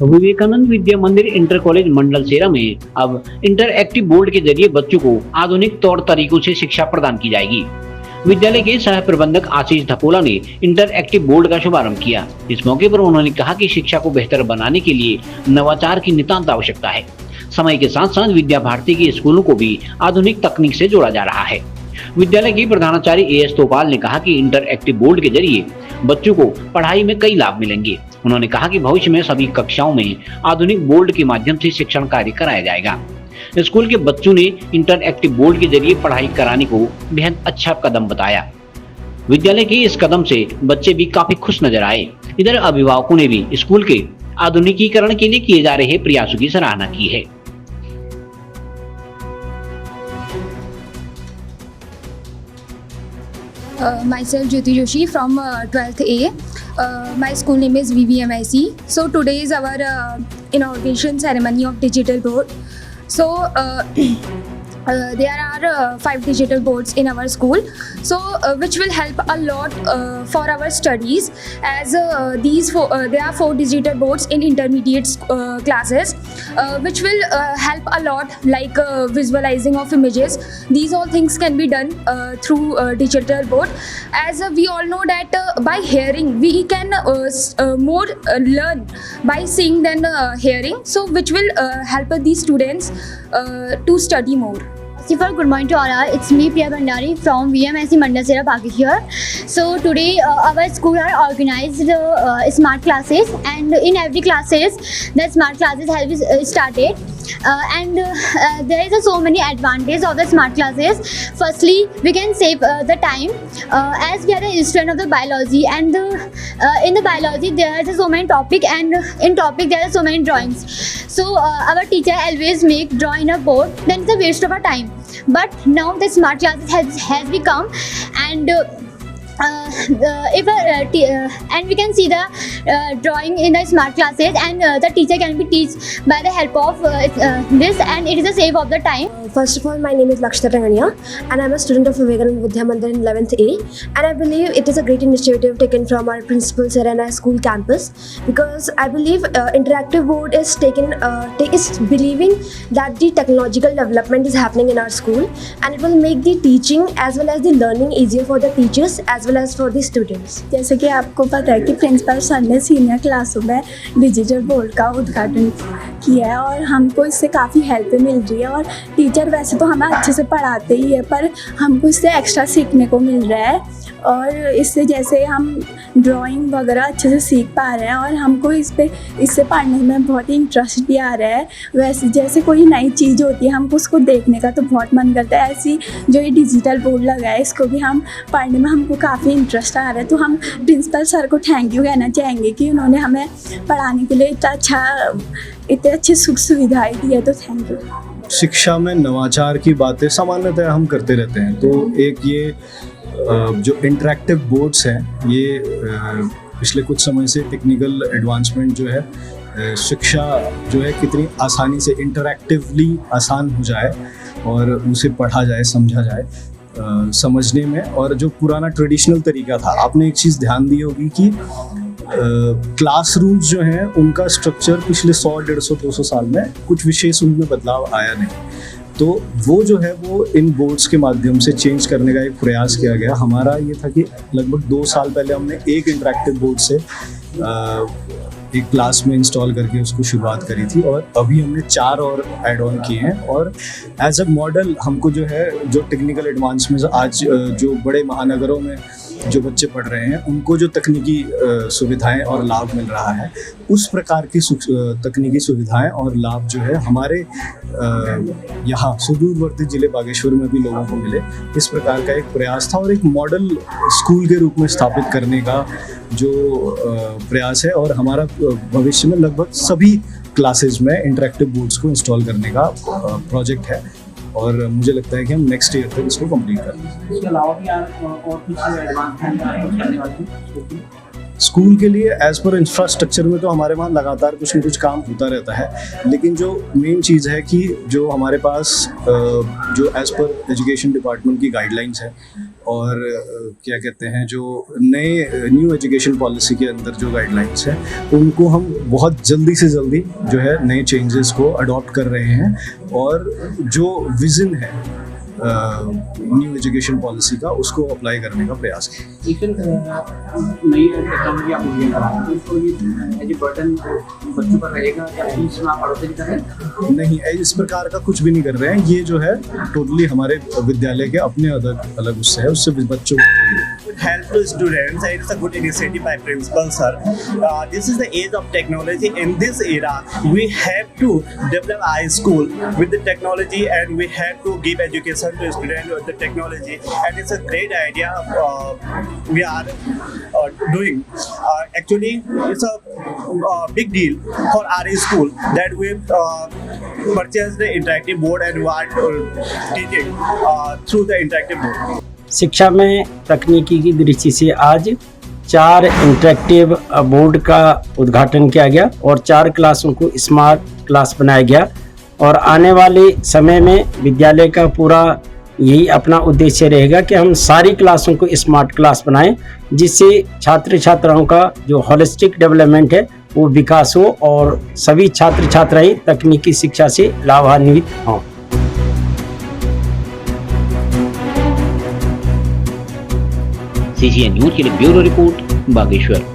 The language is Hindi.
विवेकानंद विद्या मंदिर इंटर कॉलेज मंडल सेरा में अब इंटरएक्टिव बोर्ड के जरिए बच्चों को आधुनिक तौर तरीकों से शिक्षा प्रदान की जाएगी। विद्यालय के सह प्रबंधक आशीष धपोला ने इंटरएक्टिव बोर्ड का शुभारंभ किया। इस मौके पर उन्होंने कहा कि शिक्षा को बेहतर बनाने के लिए नवाचार की नितांत आवश्यकता है। समय के साथ साथ विद्या भारती के स्कूलों को भी आधुनिक तकनीक से जोड़ा जा रहा है। विद्यालय के प्रधानाचार्य एएस तोपाल ने कहा कि इंटरएक्टिव बोर्ड के जरिए बच्चों को पढ़ाई में कई लाभ मिलेंगे। उन्होंने कहा कि भविष्य में सभी कक्षाओं में आधुनिक बोर्ड के माध्यम से शिक्षण कार्य कराया जाएगा। स्कूल के बच्चों ने इंटरएक्टिव बोर्ड के जरिए पढ़ाई कराने को बेहद अच्छा कदम बताया। विद्यालय के इस कदम से बच्चे भी काफी खुश नजर आए। इधर अभिभावकों ने भी स्कूल के आधुनिकीकरण के लिए किए जा रहे प्रयासों की सराहना की है। Myself Jyoti Joshi from 12th A. My school name is VVMIC. So today is our inauguration ceremony of digital board. So there are 5 digital boards in our school, so which will help a lot for our studies, as there are 4 digital boards in intermediate classes, which will help a lot, like visualizing of images. These all things can be done through digital board, as we all know that by hearing we can more learn by seeing than hearing, so which will help these students to study more. Good morning to all. It's me Priya Bhandari from VMSC Mandasera Pakishar. So today our school are organized smart classes, and in every classes the smart classes have been started. And there is so many advantages of the smart classes. Firstly, we can save the time, as we are a student of the biology, and in the biology there are so many topic, and in topic there are so many drawings. So our teacher always make draw in a board, then it's a waste of our time. But now the smart classes has become, and and we can see the drawing in the smart classes, and the teacher can be teach by the help of this, and it is a save of the time. First of all, my name is Lakshita Rangania, and I'm a student of Vivekanand Vidya Mandir in 11th A, and I believe it is a great initiative taken from our principal sir and our school campus, because I believe interactive board is is believing that the technological development is happening in our school, and it will make the teaching as well as the learning easier for the teachers as well as for the students. जैसे कि आपको पता है कि प्रिंसिपल सर ने सीनियर क्लासों में डिजिटल बोर्ड का उद्घाटन किया है, और हमको इससे काफ़ी हेल्प मिल रही है। और टीचर वैसे तो हमें अच्छे से पढ़ाते ही है, पर हमको इससे एक्स्ट्रा सीखने को मिल रहा है, और इससे जैसे हम ड्राइंग वगैरह अच्छे से सीख पा रहे हैं, और हमको इससे पढ़ने में बहुत ही इंटरेस्ट भी आ रहा है। वैसे जैसे कोई नई चीज़ होती है हमको उसको देखने का तो बहुत मन करता है, ऐसी जो ये डिजिटल बोर्ड लगा है इसको भी हम पढ़ने में हमको काफ़ी इंटरेस्ट आ रहा है। तो हम प्रिंसिपल सर को थैंक यू कहना चाहेंगे कि उन्होंने हमें पढ़ाने के लिए इतने अच्छे सुख सुविधाएँ दी है, तो थैंक यू। शिक्षा में नवाचार की बातें सामान्यतः हम करते रहते हैं, तो एक ये जो इंटरैक्टिव बोर्ड्स हैं, ये पिछले कुछ समय से टेक्निकल एडवांसमेंट जो है शिक्षा जो है कितनी आसानी से इंटरैक्टिवली आसान हो जाए और उसे पढ़ा जाए, समझा जाए समझने में। और जो पुराना ट्रेडिशनल तरीका था, आपने एक चीज़ ध्यान दी होगी कि क्लासरूम्स जो हैं उनका स्ट्रक्चर पिछले 100, 150, 200 साल में कुछ विशेष उनमें बदलाव आया नहीं, तो वो जो है वो इन बोर्ड्स के माध्यम से चेंज करने का एक प्रयास किया गया। हमारा ये था कि लगभग 2 साल पहले हमने एक इंटरैक्टिव बोर्ड से एक क्लास में इंस्टॉल करके उसको शुरुआत करी थी, और अभी हमने 4 और ऐड ऑन किए हैं। और एज अ मॉडल हमको जो है जो टेक्निकल एडवांसमेंट आज जो बड़े महानगरों में जो बच्चे पढ़ रहे हैं उनको जो तकनीकी सुविधाएं और लाभ मिल रहा है, उस प्रकार की तकनीकी सुविधाएं और लाभ जो है हमारे यहाँ सुदूरवर्ती जिले बागेश्वर में भी लोगों को मिले, इस प्रकार का एक प्रयास था और एक मॉडल स्कूल के रूप में स्थापित करने का जो प्रयास है। और हमारा भविष्य में लगभग सभी क्लासेज में इंटरैक्टिव बोर्ड्स को इंस्टॉल करने का प्रोजेक्ट है, और मुझे लगता है कि हम नेक्स्ट ईयर तक इसको कंप्लीट कर लेंगे। इसके अलावा भी और कुछ एडवांसमेंट करने वाले हैं स्कूल के लिए एज पर इंफ्रास्ट्रक्चर में तो हमारे वहाँ लगातार कुछ न कुछ काम होता रहता है, लेकिन जो मेन चीज़ है कि जो हमारे पास जो एज पर एजुकेशन डिपार्टमेंट की गाइडलाइंस है और क्या कहते हैं जो नए न्यू एजुकेशन पॉलिसी के अंदर जो गाइडलाइंस है उनको हम बहुत जल्दी से जल्दी जो है नए चेंजेस को अडॉप्ट कर रहे हैं और जो विज़न है न्यू एजुकेशन पॉलिसी का उसको अप्लाई करने का प्रयास है। नई टेक्नोलॉजी आप मुझे तो ये बर्डन बच्चों पर रहेगा या फीस में आप बढ़ोतरी कर रहे हैं? नहीं, इस प्रकार का कुछ भी नहीं कर रहे हैं। ये जो है टोटली हमारे विद्यालय के अपने अलग उससे है, उससे बच्चों help to students, and it's a good initiative by principal sir. This is the age of technology. In this era, we have to develop our school with the technology, and we have to give education to students with the technology. And it's a great idea we are doing. Actually, it's a big deal for our school that we purchased the interactive board and we are teaching through the interactive board. शिक्षा में तकनीकी की दृष्टि से आज 4 इंटरेक्टिव बोर्ड का उद्घाटन किया गया और 4 क्लासों को स्मार्ट क्लास बनाया गया और आने वाले समय में विद्यालय का पूरा यही अपना उद्देश्य रहेगा कि हम सारी क्लासों को स्मार्ट क्लास बनाएं, जिससे छात्र छात्राओं का जो होलिस्टिक डेवलपमेंट है वो विकास हो और सभी छात्र छात्राएं तकनीकी शिक्षा से लाभान्वित हों। CGN न्यूज के लिए ब्यूरो रिपोर्ट बागेश्वर।